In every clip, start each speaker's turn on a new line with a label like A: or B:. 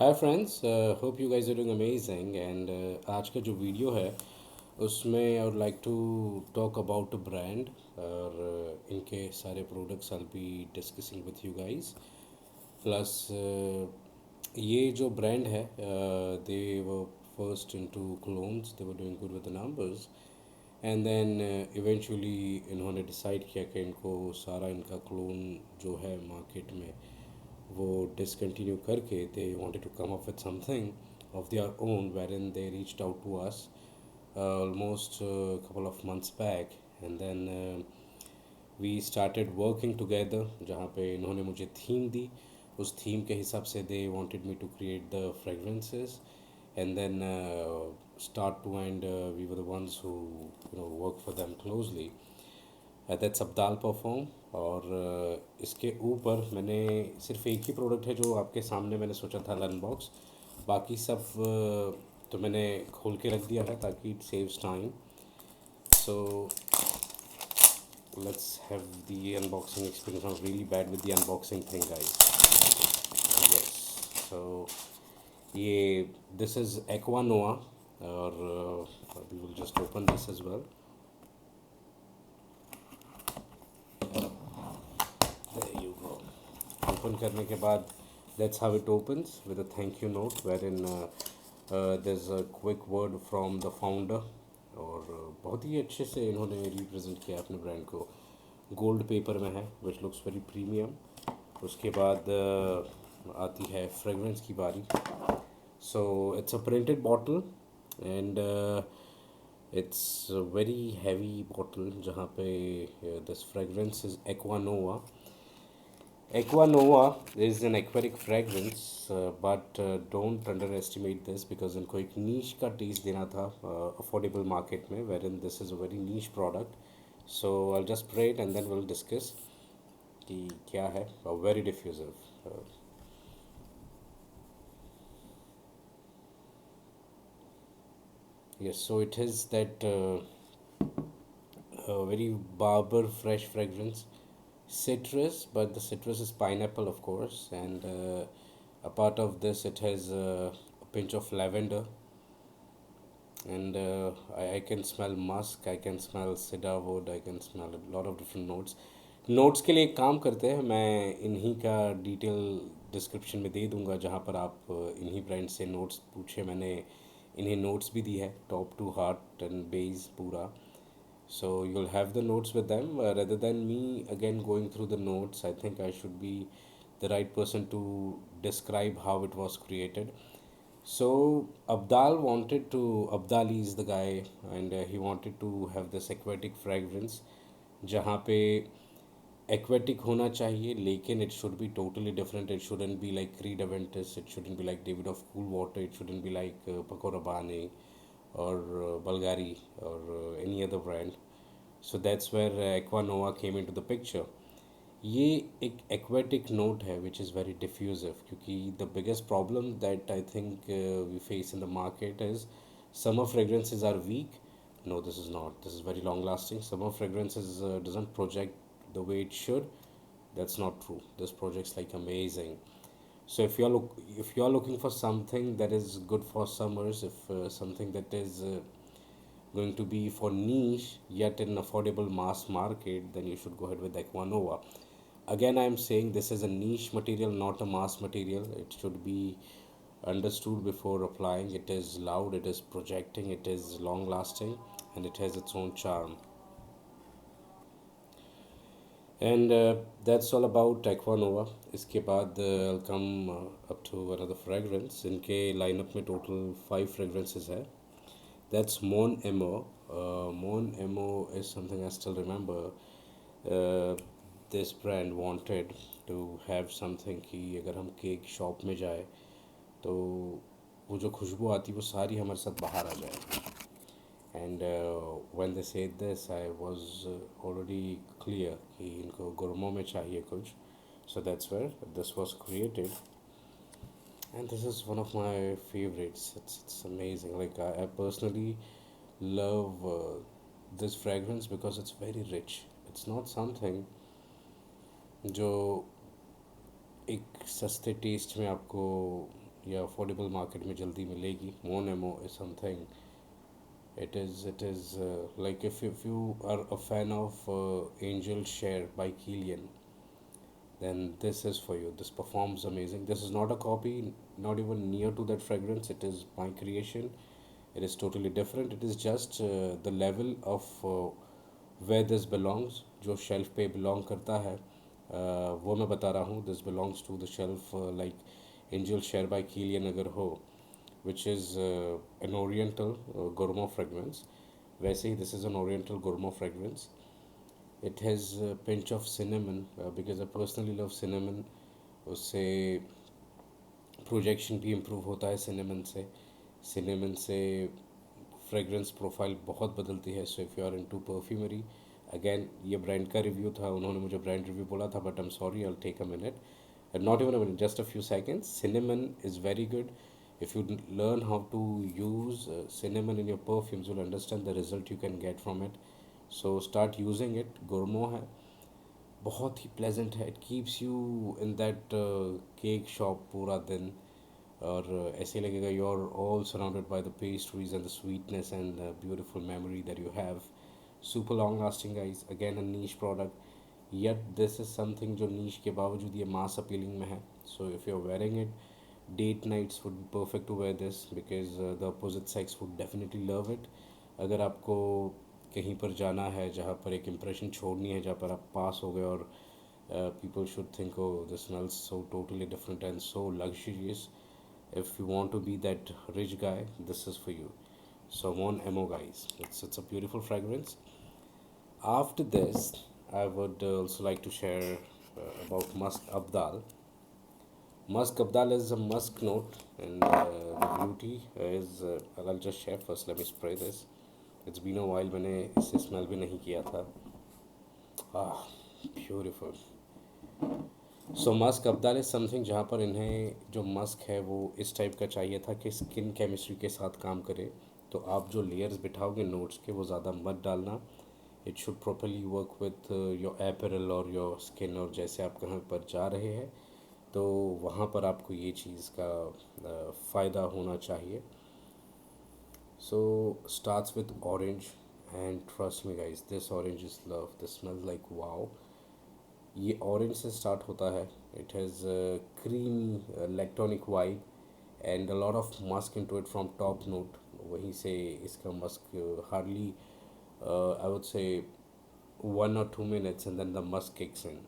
A: Hi friends, hope you guys are doing amazing and आज का जो वीडियो है उसमें I would like to talk about a brand और इनके सारे products I be discussing with you guys plus ये जो ब्रांड है they were first into clones, they were doing good with the numbers and then eventually इन्होंने decide किया कि इनको सारा इनका क्लोन जो है मार्केट में वो डिसकंटिन्यू करके they wanted to come up with something of their own wherein they reached out to us almost a couple of months back and then we started working together जहाँ पे इन्होंने मुझे theme दी उस theme के हिसाब से they wanted me to create the fragrances and then start to end we were the ones who work for them closely. That's Abdal perform और इसके ऊपर मैंने सिर्फ एक ही प्रोडक्ट है जो आपके सामने मैंने सोचा था अनबॉक्स, बाकी सब तो मैंने खोल के रख दिया है ताकि it saves time. So let's have the unboxing experience. I am really bad with the unboxing thing guys. Yes. So ये दिस इज़ एक्वानोआ और we will just open this as well. There you go. ओपन करने के बाद that's how it opens with a thank you note wherein there's a quick word from the founder. और बहुत ही अच्छे से इन्होंने रिप्रेजेंट किया अपने ब्रांड को. गोल्ड पेपर में है विच लुक्स वेरी प्रीमियम. उसके बाद आती है फ्रेगरेंस की बारी. So it's a printed bottle and it's very heavy bottle जहाँ पे this fragrance is Equanova. Equanova is an aquatic fragrance, but don't underestimate this because इनको एक niche का taste देना था affordable market में, wherein this is a very niche product. So I'll just spray it and then we'll discuss कि क्या है. Very diffusive. Yes, so it is that very barber fresh fragrance. Citrus, but the citrus is pineapple, of course, and a part of this it has a pinch of lavender, and I can smell musk, I can smell cedar wood, I can smell a lot of different notes. Notes के लिए एक काम करते हैं, मैं इन्हीं का detail description में दे दूंगा जहाँ पर आप इन्हीं ब्रांड से नोट्स पूछे. मैंने इन्हें नोट्स भी दी है top to heart and base पूरा. So you'll have the notes with them rather than me again going through the notes. I think I should be the right person to describe how it was created. So Abdali is the guy, and he wanted to have this aquatic fragrance जहाँ पे aquatic होना चाहिए लेकिन it should be totally different. It shouldn't be like Creed Aventus, it shouldn't be like David of Cool Water, it shouldn't be like Paco Rabanne or Bulgari or any other brand. So that's where Aquanova came into the picture. ये एक aquatic note है which is very diffusive क्योंकि the biggest problem that I think we face in the market is summer fragrances are weak. No, this is not. This is very long lasting. Summer fragrances doesn't project the way it should. That's not true. This project's like amazing. So if you are looking for something that is good for summers, if something that is going to be for niche yet in affordable mass market, then you should go ahead with Aquanova. Again, I am saying this is a niche material, not a mass material. It should be understood before applying. It is loud, it is projecting, it is long lasting, and it has its own charm. And that's all about Aquanova. इसके बाद I'll come up to another fragrance. इनके lineup में total 5 fragrances है. That's Mon Emo. Mon Emo is something I still remember. Uh, this brand wanted to have something कि अगर हम cake shop में जाए तो वो जो खुशबू आती वो सारी हमारे साथ बाहर आ जाए. And when they said this, I was already clear कि इनको गुरमों में चाहिए कुछ. So that's where this was created. And this is one of my favorites. It's amazing. Like I personally love this fragrance because it's very rich. It's not something जो एक सस्ते test में आपको या अफोर्डेबल मार्केट में जल्दी मिलेगी। मोन एमो is something, it is like if you are a fan of Angel Share by Kilian, then this is for you. This performs amazing. This is not a copy, not even near to that fragrance. It is my creation. It is totally different. It is just the level of where this belongs, जो shelf पे belong करता है, वो मैं बता रहा हूँ. This belongs to the shelf like Angel Share by Kilian अगर हो, which is an Oriental gourmand fragrance. वैसे ही this is an Oriental gourmand fragrance. It has a pinch of cinnamon because I personally love cinnamon. उससे projection भी improve होता है cinnamon से fragrance profile बहुत बदलती है. So if you are into perfumery, again ये ब्रांड का रिव्यू था, उन्होंने मुझे ब्रांड रिव्यू बोला था, but I am sorry, I will take a minute, not even a minute, just a few seconds. Cinnamon is very good. If you learn how to use cinnamon in your perfumes, you'll understand the result you can get from it. So start using it. Gourmand है, बहुत ही pleasant है. It keeps you in that cake shop पूरा दिन, और ऐसे लगेगा you are all surrounded by the pastries and the sweetness and the beautiful memory that you have. Super long lasting guys, again a niche product, yet this is something जो नीश के बावजूद ये मास appealing में है. So if you are wearing it, date nights would be perfect to wear this because the opposite sex would definitely love it. अगर आपको कहीं पर जाना है जहाँ पर एक इम्प्रेशन छोड़नी है, जहाँ पर आप पास हो गए और people should think, oh, this smells so totally different and so luxurious. If you want to be that rich guy, this is for you. So Mon Emo guys, it's a beautiful fragrance. After this, I would also like to share about Musk Abdal. Musk Abdal is a musk note, and the beauty is I'll just share first. Let me spray this. It's been a while, मैंने इसे smell भी नहीं किया था. Beautiful. So musk Abdal is something जहाँ पर इन्हें जो मस्क है वो इस टाइप का चाहिए था कि स्किन केमिस्ट्री के साथ काम करे. तो आप जो लेयर्स बिठाओगे नोट्स के वो ज़्यादा मत डालना. It should properly work with your apparel और योर स्किन, और जैसे आप कहाँ पर जा रहे हैं तो वहाँ पर आपको ये चीज़ का फ़ायदा होना चाहिए. So starts with orange, and trust me guys, this orange is love. This smells like wow. ये ऑरेंज से स्टार्ट होता है. It has creamy electronic vibe and a lot of musk into it from top note. वहीं से इसका Musk hardly I would say 1 or 2 minutes and then the musk kicks in.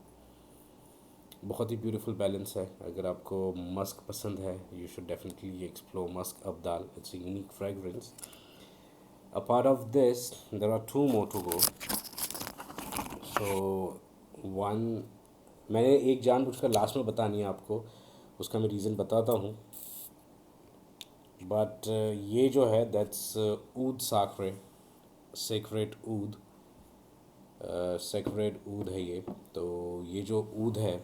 A: बहुत ही beautiful balance है. अगर आपको मस्क पसंद है, you should definitely explore musk Abdal. It's a unique fragrance. Apart of this there are 2 more to go. So one, मैंने एक जानबूझकर लास्ट में बतानी है आपको, उसका मैं रीज़न बताता हूँ. बट ये जो है दैट्स ऊद साकरे, सेक्रेट ऊद, सेक्रेट ऊद है ये. तो ये जो ऊद है,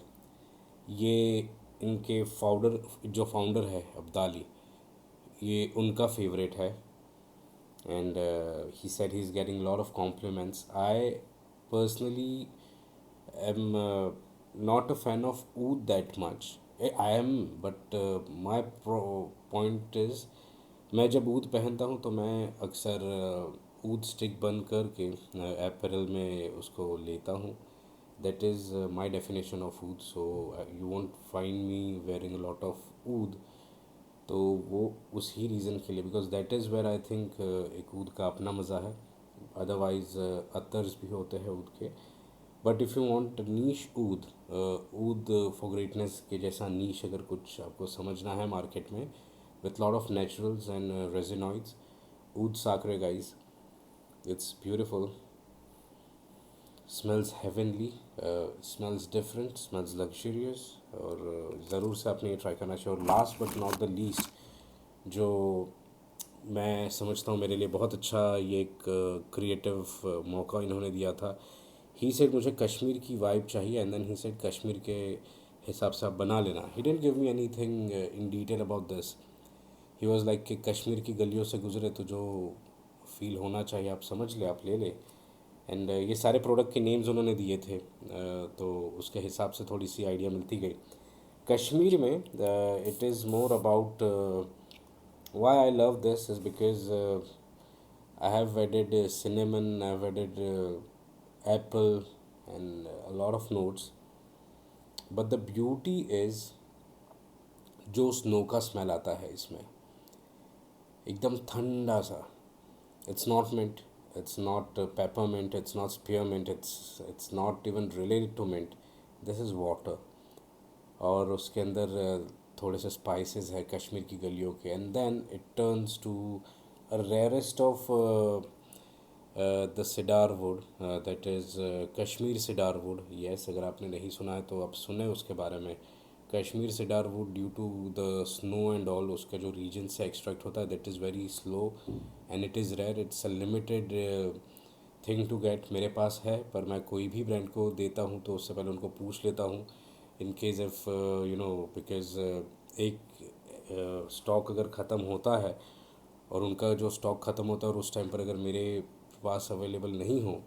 A: ये इनके फाउंडर है अब्दाली, ये उनका फेवरेट है. And he said he is getting lot of compliments. I personally am not a fan of oud that much. I am, but my point is, मैं जब ऊद पहनता हूँ तो मैं अक्सर ऊद स्टिक बन करके एपरल में उसको लेता हूँ. That is my definition of oud. So you won't find me wearing a lot of oud. तो वो उसी रीज़न के लिए, because that is where I think एक ऊद का अपना मज़ा है. अदरवाइज़ अतर्स भी होते हैं ऊद के. But if you want niche oud, oud for greatness के जैसा नीश अगर कुछ आपको समझना है मार्केट में, with lot of naturals and resinoids, oud साकरे guys, it's beautiful. Smells heavenly, smells different, smells luxurious, और ज़रूर से आपने ये ट्राई करना चाहिए. और last but not the least, जो मैं समझता हूँ मेरे लिए बहुत अच्छा ये एक क्रिएटिव मौका इन्होंने दिया था. ही सेड मुझे कश्मीर की वाइब चाहिए, and then he said Kashmir के हिसाब से आप बना लेना. He didn't give me anything in detail about this. He was like कि कश्मीर की गलियों से गुजरे तो जो फील होना चाहिए आप समझ ले, आप ले ले. एंड ये सारे प्रोडक्ट के नेम्स उन्होंने दिए थे, तो उसके हिसाब से थोड़ी सी आइडिया मिलती गई. कश्मीर में it is more about why I love this is because I have added cinnamon, I've added apple, and a lot of notes. But the beauty is जो स्नो का स्मेल आता है इसमें, एकदम ठंडा सा. It's not mint, it's not peppermint, it's not spearmint, it's not even related to mint. This is water. और उसके अंदर थोड़े से स्पाइसेस है कश्मीर की गलियों के, and then it turns to a rarest of the cedar wood, that is Kashmir cedar wood. Yes, अगर आपने नहीं सुना है तो आप सुने उसके बारे में. Kashmir cedar wood due to the snow and all, उसका जो रीजन से एक्सट्रैक्ट होता है that is very slow and it is rare. It's a limited thing to get. मेरे पास है, पर मैं कोई भी ब्रांड को देता हूँ तो उससे पहले उनको पूछ लेता हूँ इन केस इफ़ बिकॉज एक स्टॉक अगर ख़त्म होता है और उनका जो स्टॉक ख़त्म होता है और उस टाइम पर अगर मेरे पास अवेलेबल नहीं हो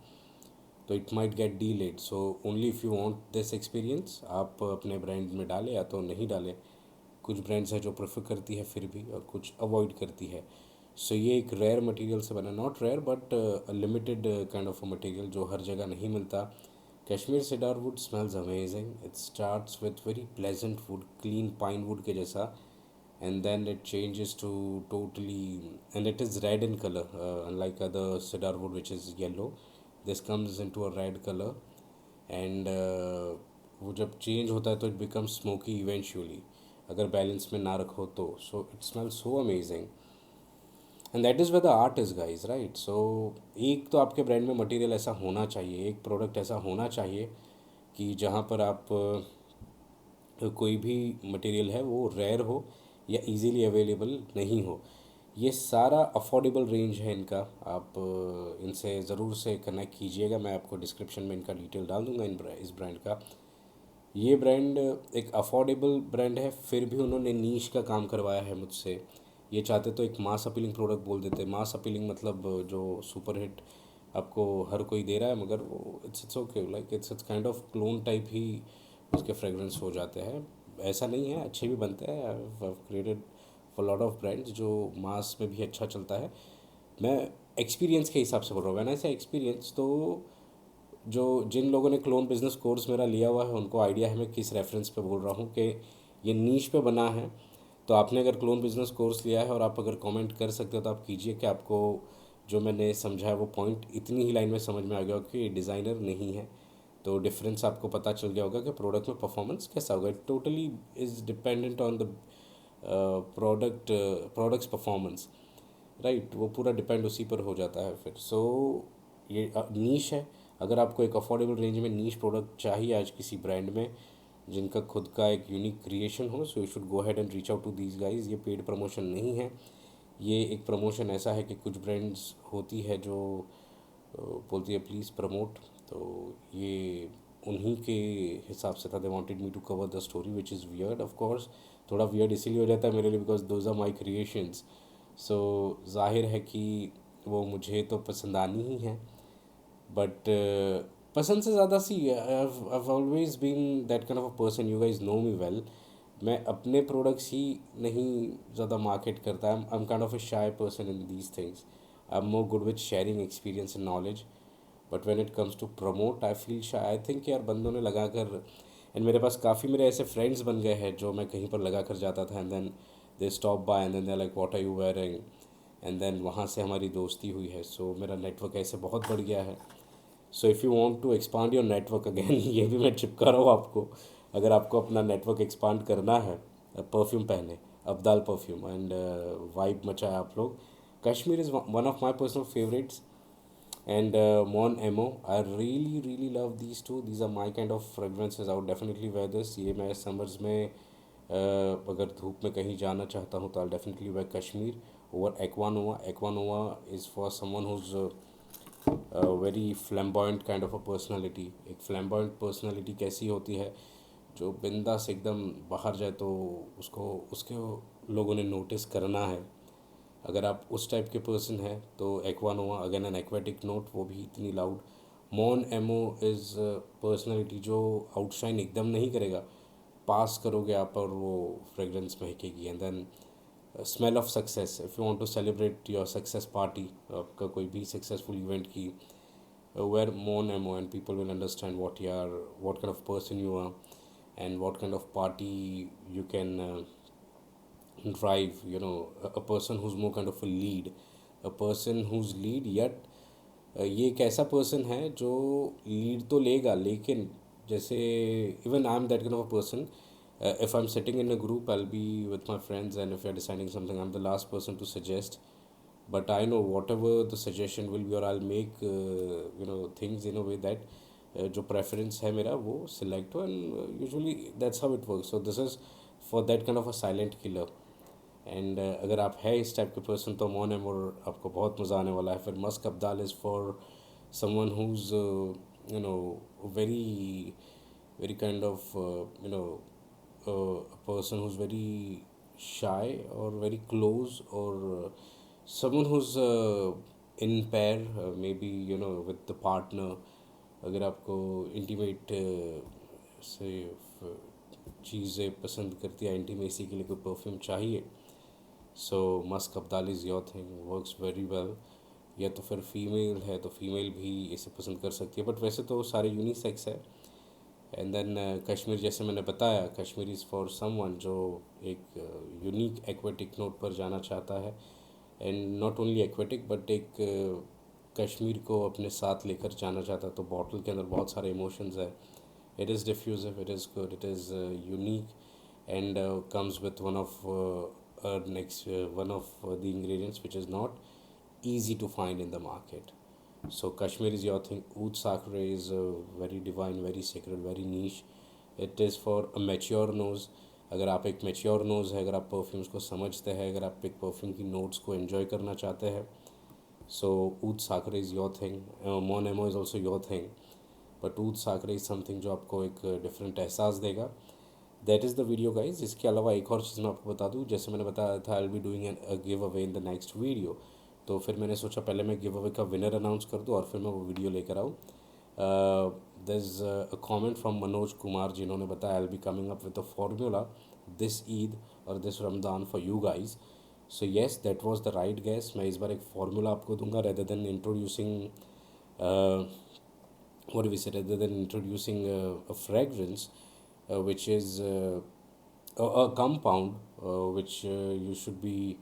A: तो it might get delayed. So only if you want this experience आप अपने ब्रांड में डालें या तो नहीं डालें. कुछ ब्रांड्स हैं जो प्रेफर करती है फिर भी, और कुछ अवॉइड करती है. सो ये एक रेयर मटेरियल से बना, not rare but limited kind of a material जो हर जगह नहीं मिलता. Kashmir cedar wood smells amazing. It starts with very pleasant wood, clean pine wood के जैसा, and then it changes to totally, and it is red in color, unlike other cedar wood which is yellow. This comes into a red color, and वो जब change होता है तो it becomes smoky eventually, अगर balance में ना रखो तो. So it smells so amazing, and that is where the art is guys, right. So एक तो आपके ब्रांड में मटेरियल ऐसा होना चाहिए, एक प्रोडक्ट ऐसा होना चाहिए कि जहाँ पर आप कोई भी मटेरियल है वो रेयर हो या इजीली अवेलेबल नहीं हो. ये सारा अफोर्डेबल रेंज है इनका. आप इनसे ज़रूर से कनेक्ट कीजिएगा. मैं आपको डिस्क्रिप्शन में इनका डिटेल डाल दूंगा इस ब्रांड का. ये ब्रांड एक अफोर्डेबल ब्रांड है, फिर भी उन्होंने नीश का काम करवाया है मुझसे. ये चाहते तो एक मास अपीलिंग प्रोडक्ट बोल देते. मास अपीलिंग मतलब जो सुपर हिट आपको हर कोई दे रहा है, मगर वो it's okay, like it's kind of clone type ही उसके फ्रेगरेंस हो जाते हैं. ऐसा नहीं है, अच्छे भी बनते हैं. I created for lot of brands जो मास में भी अच्छा चलता है. मैं एक्सपीरियंस के हिसाब से बोल रहा हूँ. वैन ऐसा एक्सपीरियंस तो जो जिन लोगों ने क्लोन बिजनेस कोर्स मेरा लिया हुआ है उनको आइडिया है मैं किस रेफरेंस पे बोल रहा हूँ कि ये नीश पे बना है. तो आपने अगर क्लोन बिजनेस कोर्स लिया है और आप अगर कमेंट कर सकते हो तो आप कीजिए कि आपको जो मैंने समझा है वो पॉइंट इतनी ही लाइन में समझ में आ गया कि ये डिज़ाइनर नहीं है. तो डिफरेंस आपको पता चल गया होगा कि प्रोडक्ट में परफॉर्मेंस कैसा होगा. It totally is dependent on the products performance, right. वो पूरा डिपेंड उसी पर हो जाता है फिर. सो ये नीश है. अगर आपको एक अफोर्डेबल रेंज में नीश प्रोडक्ट चाहिए आज किसी ब्रांड में जिनका खुद का एक यूनिक क्रिएशन हो, so you should go ahead and reach out to these guys. ये पेड प्रमोशन नहीं है. ये एक प्रमोशन ऐसा है कि कुछ ब्रांड्स होती है जो बोलती है प्लीज़ प्रमोट. तो ये उन्हीं के हिसाब से था. They wanted me to cover the story which is weird. Of course थोड़ा वियर्ड इसीलिए हो जाता है मेरे लिए because those are my creations. So जाहिर है कि वो मुझे तो पसंद आनी ही है, बट पसंद से ज़्यादा see I always been that kind of a person. You guys know me well. मैं अपने प्रोडक्ट्स ही नहीं ज़्यादा मार्केट करता. I am kind of a shy person in these things. I am more good with sharing experience and knowledge, but when it comes to promote I feel shy. I think यार बंदों ने लगा कर, and मेरे पास काफ़ी मेरे ऐसे friends बन गए हैं जो मैं कहीं पर लगा कर जाता था and then they stop by and then they like what are you wearing, and then वहाँ से हमारी दोस्ती हुई है. सो मेरा नेटवर्क ऐसे बहुत बढ़ गया है. So if you want to expand your network again, ये भी मैं चिपका रहा हूँ आपको. अगर आपको अपना नेटवर्क एक्सपांड करना है, परफ्यूम पहने, अब्दाल परफ्यूम, एंड वाइब मचाए आप लोग. Kashmir is one of my personal favourites, and Mon Emo. I really love these two. These are my kind of fragrances. I would definitely wear this. ये मैं summers में अगर धूप में कहीं जाना चाहता हूँ तो I'll definitely wear Kashmir over Aqua Nova. Aqua Nova is for someone who's very flamboyant kind of a personality. एक फ्लैम्बॉयंट पर्सनालिटी कैसी होती है, जो बिंदास एकदम बाहर जाए तो उसको उसके लोगों ने नोटिस करना है. अगर आप उस टाइप के पर्सन हैं तो Aquanova, again an aquatic note, वो भी इतनी लाउड. मॉन एमो इज़ पर्सनैलिटी जो आउटशाइन एकदम नहीं करेगा, पास करोगे आप और वो फ्रेगरेंस महकेगी। And then smell of success, if you want to celebrate your success party, आपका कोई भी सक्सेसफुल इवेंट की, wear more ammo and people will understand what you are, what kind of person you are, and what kind of party you can drive. A person who's more kind of a lead, a person who's lead, yet ये एक ऐसा person है जो lead तो लेगा, लेकिन जैसे even I am that kind of a person, if I'm sitting in a group, I'll be with my friends, and if you're deciding something, I'm the last person to suggest. But I know whatever the suggestion will be, or I'll make things in a way that जो preference है मेरा वो select हो, and usually that's how it works. So this is for that kind of a silent killer. And अगर आप है इस type के पर्सन तो मॉन एम और आपको बहुत मज़ा आने वाला है। फिर musk Abdal is for someone who's very very kind of person who's very shy or very close, or someone who's in pair, maybe with the partner। अगर आपको इंटीमेट से चीज़ें पसंद करती है, इंटीमेसी के लिए कोई परफ्यूम चाहिए, so musk Abdal is your thing, works very well. या तो फिर फीमेल है तो फीमेल भी इसे पसंद कर सकती है, बट वैसे तो सारे यूनिसेक्स है। एंड देन कश्मीर, जैसे मैंने बताया, कश्मीर इज़ फॉर समवन जो एक यूनिक एक्वेटिक नोट पर जाना चाहता है, and not only aquatic but एक कश्मीर को अपने साथ लेकर जाना चाहता है। तो बॉटल के अंदर बहुत सारे इमोशंस है। It is diffusive, it is good, it is unique, and comes with one of the ingredients which is not easy to find in the market. So Kashmir is your thing. Oud Sakre is very divine, very sacred, very niche. It is for a mature nose. अगर आप एक mature nose है, अगर आप perfumes को समझते हैं, अगर आप एक परफ्यूम की नोट्स को एंजॉय करना चाहते हैं, सो ऊद साकरे इज़ योर थिंग। मॉन एमो is also your thing, but ऊद साकरे इज़ समथिंग जो आपको एक डिफरेंट एहसास देगा। That is the video guys. इसके अलावा एक और चीज़ मैं आपको बता दूँ, जैसे मैंने बताया था, I will be doing an give away in the next video. तो फिर मैंने सोचा पहले मैं गिव अवे का विनर अनाउंस कर दूँ और फिर मैं वो वीडियो लेकर आऊँ। There is a comment from Manoj Kumar, जिन्होंने बताया I will be coming up with a formula this Eid और this Ramzan for you guys. So yes, that was the right guess. मैं इस बार एक फार्मूला आपको दूंगा rather than introducing what do we say, rather than introducing a fragrance which is a compound which you should be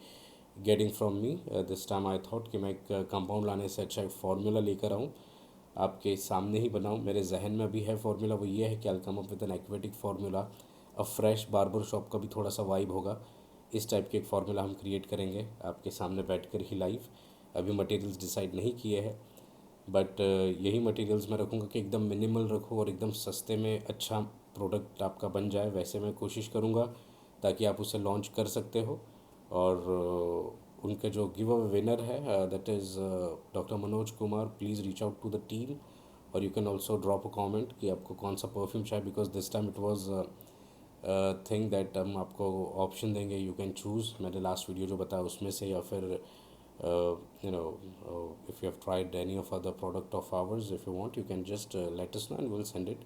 A: getting from me। This time I thought कि मैं एक compound लाने से अच्छा एक फार्मूला लेकर आऊँ, आपके सामने ही बनाऊँ। मेरे जहन में अभी है फार्मूला, वो ये है कि I come up with an aquatic formula. A fresh barber shop का भी थोड़ा सा वाइब होगा, इस टाइप के एक फार्मूला हम क्रिएट करेंगे आपके सामने बैठकर ही लाइव। अभी मटेरियल्स डिसाइड नहीं किए हैं, बट यही मटेरियल्स मैं रखूँगा कि एकदम मिनिमल रखूँ और एकदम सस्ते में अच्छा प्रोडक्ट आपका बन जाए, वैसे मैं कोशिश करूँगा ताकि आप उसे लॉन्च कर सकते हो। और उनके जो गिव अवे विनर है that is doctor Manoj Kumar. Please reach out to the team, और you can also drop a comment कि आपको कौन सा परफ्यूम चाहिए, because this time it was thing that हम आपको ऑप्शन देंगे, यू कैन चूज़। मैंने लास्ट वीडियो जो बताया उसमें से, या फिर if you have tried any of other product of ours, if you want, you can just let us know and we'll send it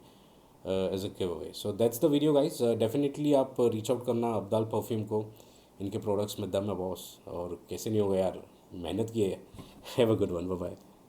A: as a giveaway। So that's the video guys। Definitely आप reach out करना Abdal perfume को, इनके products में दम है boss, और कैसे नहीं होगा यार, मेहनत की है। Have a good one, bye bye.